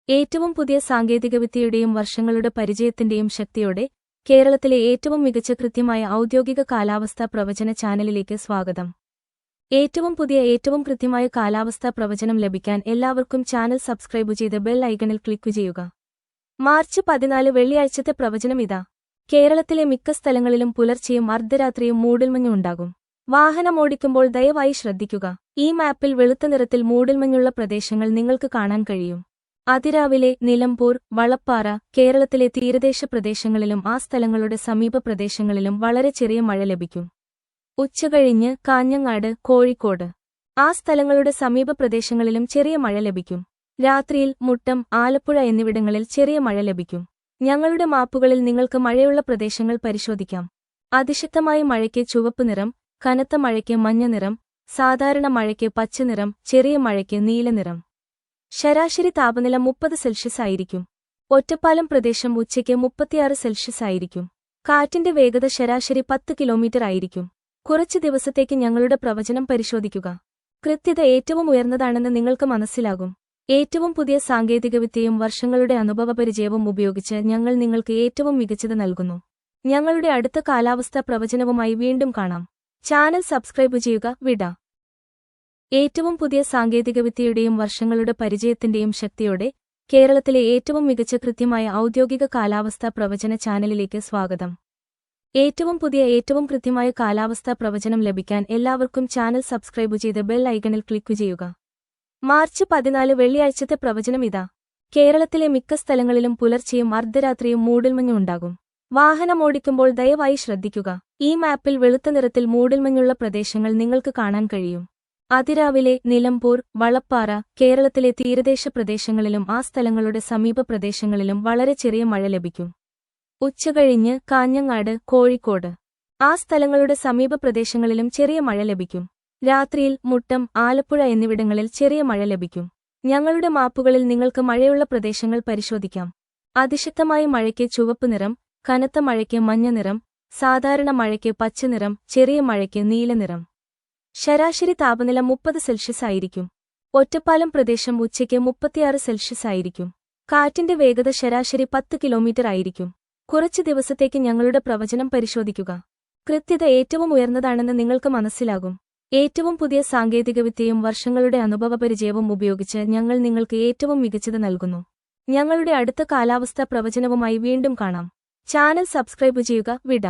ഏറ്റവും പുതിയ സാങ്കേതികവിദ്യയുടെയും വർഷങ്ങളുടെ പരിചയത്തിന്റെയും ശക്തിയോടെ കേരളത്തിലെ ഏറ്റവും മികച്ച കൃത്യമായ ഔദ്യോഗിക കാലാവസ്ഥാ പ്രവചന ചാനലിലേക്ക് സ്വാഗതം. ഏറ്റവും പുതിയ ഏറ്റവും കൃത്യമായ കാലാവസ്ഥാ പ്രവചനം ലഭിക്കാൻ എല്ലാവർക്കും ചാനൽ സബ്സ്ക്രൈബ് ചെയ്ത് ബെൽ ഐക്കണിൽ ക്ലിക്ക് ചെയ്യുക. മാർച്ച് 14 വെള്ളിയാഴ്ചത്തെ പ്രവചനം ഇതാ. കേരളത്തിലെ മിക്ക സ്ഥലങ്ങളിലും പുലർച്ചെയും അർദ്ധരാത്രിയും മൂടൽമഞ്ഞ് ഉണ്ടാകും. വാഹനമോടിക്കുമ്പോൾ ദയവായി ശ്രദ്ധിക്കുക. ഈ മാപ്പിൽ വെളുത്ത നിറത്തിൽ മൂടൽമഞ്ഞുള്ള പ്രദേശങ്ങൾ നിങ്ങൾക്ക് കാണാൻ കഴിയും. അതിരാവിലെ നിലമ്പൂർ, വളപ്പാറ, കേരളത്തിലെ തീരദേശ പ്രദേശങ്ങളിലും ആ സ്ഥലങ്ങളുടെ സമീപ പ്രദേശങ്ങളിലും വളരെ ചെറിയ മഴ ലഭിക്കും. ഉച്ചകഴിഞ്ഞ് കാഞ്ഞങ്ങാട്, കോഴിക്കോട് ആ സ്ഥലങ്ങളുടെ സമീപ പ്രദേശങ്ങളിലും ചെറിയ മഴ ലഭിക്കും. രാത്രിയിൽ മുട്ടം, ആലപ്പുഴ എന്നിവിടങ്ങളിൽ ചെറിയ മഴ ലഭിക്കും. ഞങ്ങളുടെ മാപ്പുകളിൽ നിങ്ങൾക്ക് മഴയുള്ള പ്രദേശങ്ങൾ പരിശോധിക്കാം. അതിശക്തമായ മഴയ്ക്ക് ചുവപ്പ് നിറം, കനത്ത മഴയ്ക്ക് മഞ്ഞ നിറം, സാധാരണ മഴയ്ക്ക് പച്ച നിറം, ചെറിയ മഴയ്ക്ക് നീല നിറം. ശരാശരി താപനില 30 സെൽഷ്യസ് ആയിരിക്കും. ഒറ്റപ്പാലം പ്രദേശം ഉച്ചയ്ക്ക് 36 സെൽഷ്യസ് ആയിരിക്കും. കാറ്റിന്റെ വേഗത ശരാശരി 10 കിലോമീറ്റർ ആയിരിക്കും. കുറച്ച് ദിവസത്തേക്ക് ഞങ്ങളുടെ പ്രവചനം പരിശോധിക്കുക. കൃത്യത ഏറ്റവും ഉയർന്നതാണെന്ന് നിങ്ങൾക്ക് മനസ്സിലാകും. ഏറ്റവും പുതിയ സാങ്കേതികവിദ്യയും വർഷങ്ങളുടെ അനുഭവപരിചയവും ഉപയോഗിച്ച് ഞങ്ങൾ നിങ്ങൾക്ക് ഏറ്റവും മികച്ചത് നൽകുന്നു. ഞങ്ങളുടെ അടുത്ത കാലാവസ്ഥാ പ്രവചനവുമായി വീണ്ടും കാണാം. ചാനൽ സബ്സ്ക്രൈബ് ചെയ്യുക. വിട. ഏറ്റവും പുതിയ സാങ്കേതികവിദ്യയുടെയും വർഷങ്ങളുടെ പരിചയത്തിന്റെയും ശക്തിയോടെ കേരളത്തിലെ ഏറ്റവും മികച്ച കൃത്യമായ ഔദ്യോഗിക കാലാവസ്ഥാ പ്രവചന ചാനലിലേക്ക് സ്വാഗതം. ഏറ്റവും പുതിയ ഏറ്റവും കൃത്യമായ കാലാവസ്ഥാ പ്രവചനം ലഭിക്കാൻ എല്ലാവർക്കും ചാനൽ സബ്സ്ക്രൈബ് ചെയ്ത് ബെൽ ഐക്കണിൽ ക്ലിക്ക് ചെയ്യുക. മാർച്ച് 14 വെള്ളിയാഴ്ചത്തെ പ്രവചനം ഇതാ. കേരളത്തിലെ മിക്ക സ്ഥലങ്ങളിലും പുലർച്ചെയും അർദ്ധരാത്രിയും മൂടൽമഞ്ഞ് ഉണ്ടാകും. വാഹനമോടിക്കുമ്പോൾ ദയവായി ശ്രദ്ധിക്കുക. ഈ മാപ്പിൽ വെളുത്ത നിറത്തിൽ മൂടൽമഞ്ഞുള്ള പ്രദേശങ്ങൾ നിങ്ങൾക്ക് കാണാൻ കഴിയും. അതിരാവിലെ നിലമ്പൂർ, വളപ്പാറ, കേരളത്തിലെ തീരദേശ പ്രദേശങ്ങളിലും ആ സ്ഥലങ്ങളുടെ സമീപ പ്രദേശങ്ങളിലും വളരെ ചെറിയ മഴ ലഭിക്കും. ഉച്ചകഴിഞ്ഞ് കാഞ്ഞങ്ങാട്, കോഴിക്കോട് ആ സ്ഥലങ്ങളുടെ സമീപ പ്രദേശങ്ങളിലും ചെറിയ മഴ ലഭിക്കും. രാത്രിയിൽ മുട്ടം, ആലപ്പുഴ എന്നിവിടങ്ങളിൽ ചെറിയ മഴ ലഭിക്കും. ഞങ്ങളുടെ മാപ്പുകളിൽ നിങ്ങൾക്ക് മഴയുള്ള പ്രദേശങ്ങൾ പരിശോധിക്കാം. അതിശക്തമായ മഴയ്ക്ക് ചുവപ്പ് നിറം, കനത്ത മഴയ്ക്ക് മഞ്ഞ നിറം, സാധാരണ മഴയ്ക്ക് പച്ച നിറം, ചെറിയ മഴയ്ക്ക് നീല നിറം. ശരാശരി താപനില 30 സെൽഷ്യസ് ആയിരിക്കും. ഒറ്റപ്പാലം പ്രദേശം ഉച്ചയ്ക്ക് 36 സെൽഷ്യസ് ആയിരിക്കും. കാറ്റിന്റെ വേഗത ശരാശരി 10 കിലോമീറ്റർ ആയിരിക്കും. കുറച്ച് ദിവസത്തേക്ക് ഞങ്ങളുടെ പ്രവചനം പരിശോധിക്കുക. കൃത്യത ഏറ്റവും ഉയർന്നതാണെന്ന് നിങ്ങൾക്ക് മനസ്സിലാകും. ഏറ്റവും പുതിയ സാങ്കേതികവിദ്യയും വർഷങ്ങളുടെ അനുഭവപരിചയവും ഉപയോഗിച്ച് ഞങ്ങൾ നിങ്ങൾക്ക് ഏറ്റവും മികച്ചത് നൽകുന്നു. ഞങ്ങളുടെ അടുത്ത കാലാവസ്ഥാ പ്രവചനവുമായി വീണ്ടും കാണാം. ചാനൽ സബ്സ്ക്രൈബ് ചെയ്യുക. വിട.